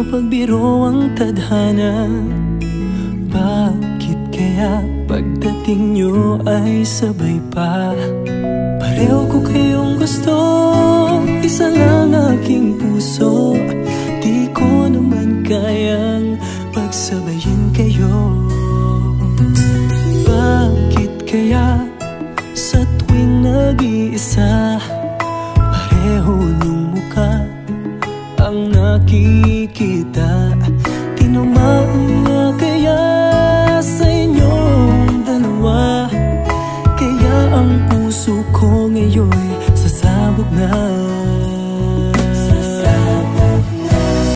mapagbiro ang tadhana. Bakit kaya pagdating nyo ay sabay pa? Pareho ko kayong gusto, isa lang aking puso. Di ko naman kayang pagsabayin kayo. Bakit kaya sa tuwing nag-iisa, pareho nung mukha ang nakikita?